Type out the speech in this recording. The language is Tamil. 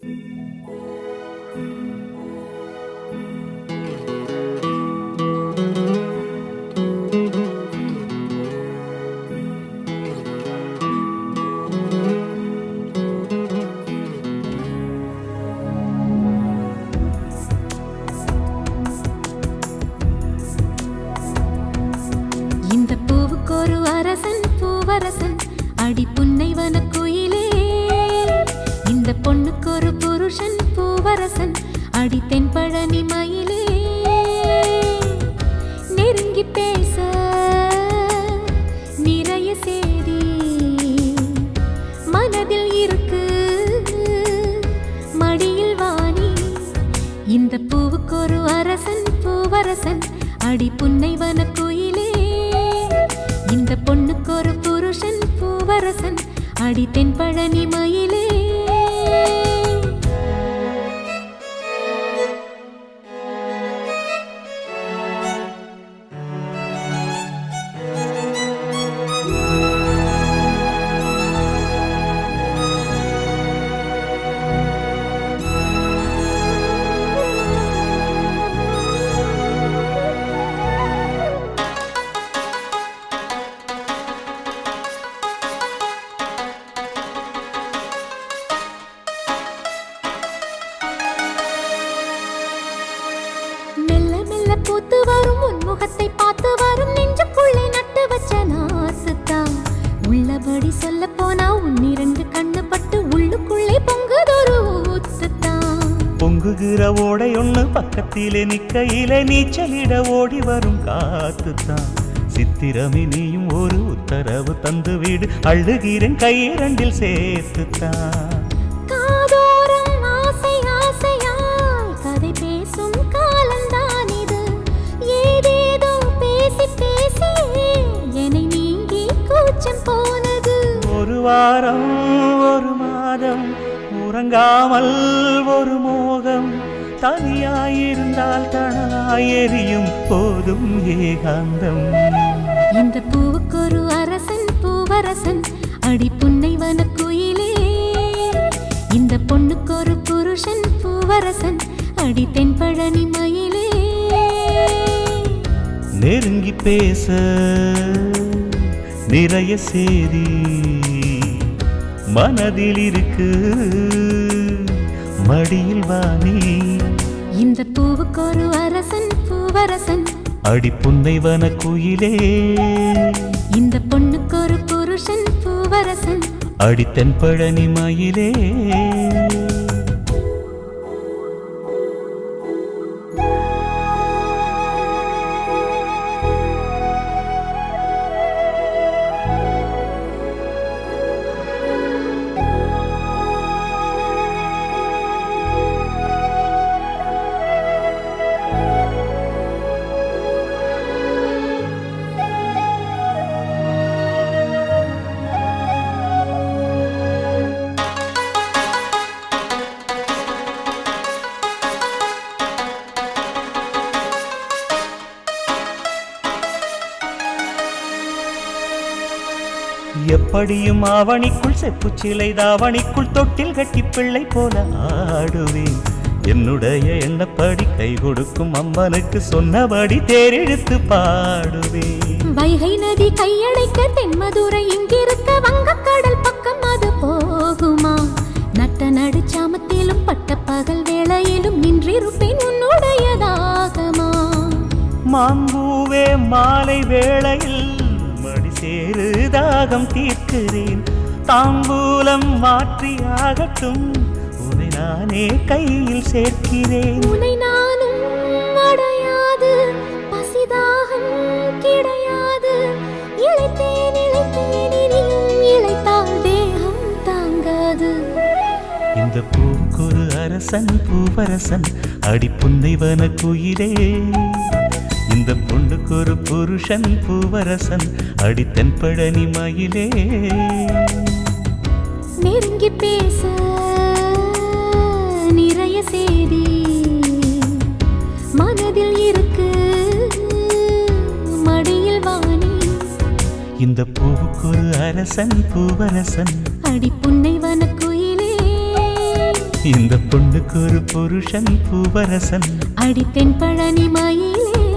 இந்த பூவுக்கு ஒரு அரசன் பூவரசன் அடி புன்னைவன குயிலே. இந்த பொண்ணுக்கு ஒரு புருஷன் பூவரசன் அடி தென்பழனி மயிலே. நெருங்கி பேச நிறைய சேதி மனதில் இருக்கு மடியில் வாணி. இந்த பூவுக்கு ஒரு அரசன் பூவரசன் அடி புன்னைவன குயிலே. இந்த பொண்ணுக்கு ஒரு புருஷன் பூவரசன் அடி தென்பழனி மயிலே. பூத்து வரும் உன்முகத்தை பார்த்து வரும் நெஞ்சுக்குள்ளே நட்டு வச்ச நாசுத்தான். உள்ளபடி சொல்ல போனா உன்னிரண்டு கண்ணு பட்டு உள்ளுக்குள்ளே பொங்குதொரு ஊத்துத்தான். பொங்குகிற ஓடை ஒண்ணு பக்கத்திலே நிக்கையிலே நீச்சலிட ஓடி வரும் காத்துத்தான். சித்திரமே நீயும் ஒரு உத்தரவு தந்து வீடு அழுகிறேன் கையிரண்டில் சேர்த்துத்தான். காதோரம் ஆசை ஆசையாய் கதை பேசும் காலந்தான் இது. ஏதேதோ பேசி பேசி என்னை நீங்கி கூச்சம் போனது. ஒரு வாரம் ஒரு மாதம் உறங்காமல் ஒரு மோகம். தனியாயிருந்தால் தனலாய் எரியும் போதும் ஏகாந்தம். இந்த பூவுக்கு ஒரு அரசன் பூவரசன் அடி புன்னைவன குயிலே. இந்த பொண்ணுக்கு ஒரு புருஷன் பூவரசன் அடி தென்பழனி மயிலே. நெருங்கி பேச நிறைய சேதி மனதில் இருக்கு மடியில் வாணி. இந்த பூவுக்கு ஒரு அரசன் பூவரசன் அடி புன்னைவன குயிலே. இந்த பொண்ணுக்கு ஒரு புருஷன் பூவரசன் அடி தென்பழனி மயிலே. எப்படியும் ஆவணிக்குள் செப்பு சிலை தாவணிக்குள் தொட்டில் கட்டி பிள்ளை போல ஆடுவேன். என்னுடைய எண்ணப்படி கை கொடுக்கும் அம்மனுக்கு சொன்னபடி தேரெடுத்து பாடுவேன். வைகை நதி கையடைக்க தென்மதுரை இங்கிருக்க வங்கக்கடல் பக்கம் அது போகுமா? நட்ட நடுச்சாமத்திலும் பட்ட பகல் வேளையிலும் நின்றிருப்பேன் உன்னுடைய தாகமா. மாம்பூவே மாலை வேளையில் மடி சேரு தாகம் தீர்க்கிறேன். தாம்பூலம் மாற்றியாகட்டும் உன்னை நானே கையில் சேர்க்கிறேன். உன்னை நானும் அடையாது பசிதாகம் கிடையாது. இளைத்தேன் இளைத்தேன் இனியும் இளைத்தால் தேகம் தாங்காது. இந்த பூவுக்கு ஒரு அரசன் பூவரசன் அடி புன்னைவன குயிலே. இந்த பொண்ணுக்கு ஒரு புருஷன் பூவரசன் அடி தென்பழனி மயிலே. நெருங்கி பேச நிறைய சேதி மனதில் இருக்கு மடியில் வாணி. இந்த பூவுக்கு ஒரு அரசன் பூவரசன் அடி புன்னைவன குயிலே. இந்த பொண்ணுக்கு ஒரு புருஷன் பூவரசன். அடித்தென் பழனி மயிலே